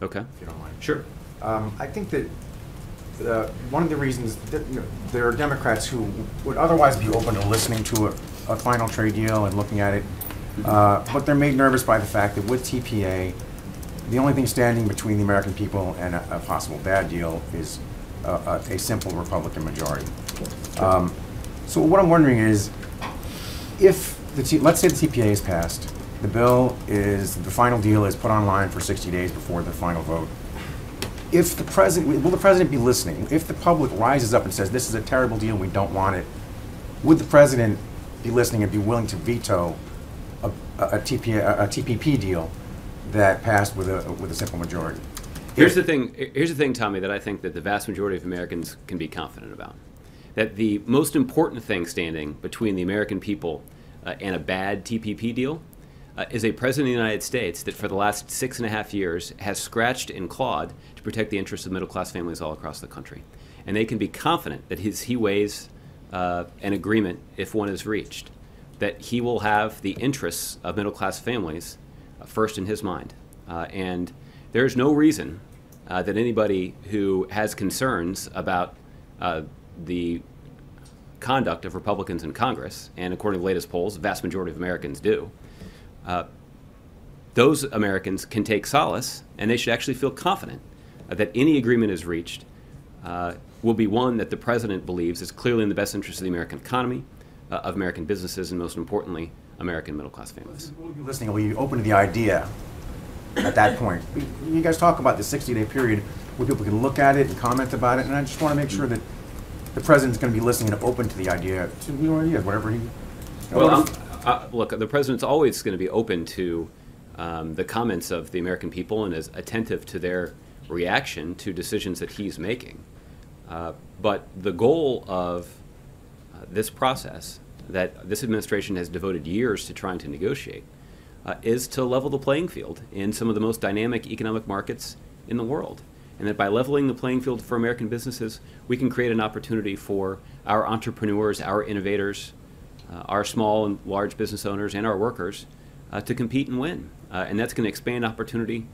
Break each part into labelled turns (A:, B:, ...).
A: Okay.
B: If you don't mind.
A: Sure.
B: I think that one of the reasons that there are Democrats who would otherwise be open to listening to a final trade deal and looking at it, but they're made nervous by the fact that with TPA, the only thing standing between the American people and a possible bad deal is a simple Republican majority. So what I'm wondering is, if let's say the TPA is passed, the final deal is put online for 60 days before the final vote. If the president, will the president be listening? If the public rises up and says this is a terrible deal, we don't want it, would the president be listening and be willing to veto a TPP deal that passed with a simple majority?
A: Here's the thing, Tommy, that I think that the vast majority of Americans can be confident about. That the most important thing standing between the American people and a bad TPP deal is a president of the United States that for the last 6.5 years has scratched and clawed to protect the interests of middle-class families all across the country. And they can be confident that he weighs an agreement, if one is reached, that he will have the interests of middle-class families first in his mind. And there's no reason that anybody who has concerns about the conduct of Republicans in Congress, and according to the latest polls, the vast majority of Americans do, those Americans can take solace, and they should actually feel confident that any agreement is reached will be one that the president believes is clearly in the best interest of the American economy, of American businesses, and most importantly, American middle-class families.
B: Will you be listening? Will you open to the idea at that point? You guys talk about the 60-day period where people can look at it and comment about it, and I just want to make sure that the president's going to be listening and open to the idea, to new ideas, whatever he...
A: Well, look, the president's always going to be open to the comments of the American people and is attentive to their reaction to decisions that he's making. But the goal of this process that this administration has devoted years to trying to negotiate is to level the playing field in some of the most dynamic economic markets in the world. And that by leveling the playing field for American businesses, we can create an opportunity for our entrepreneurs, our innovators, our small and large business owners, and our workers to compete and win. And that's going to expand opportunity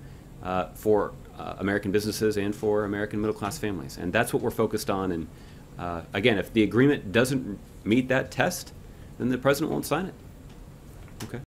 A: for American businesses and for American middle-class families. And that's what we're focused on. And again, if the agreement doesn't meet that test, then the president won't sign it. Okay.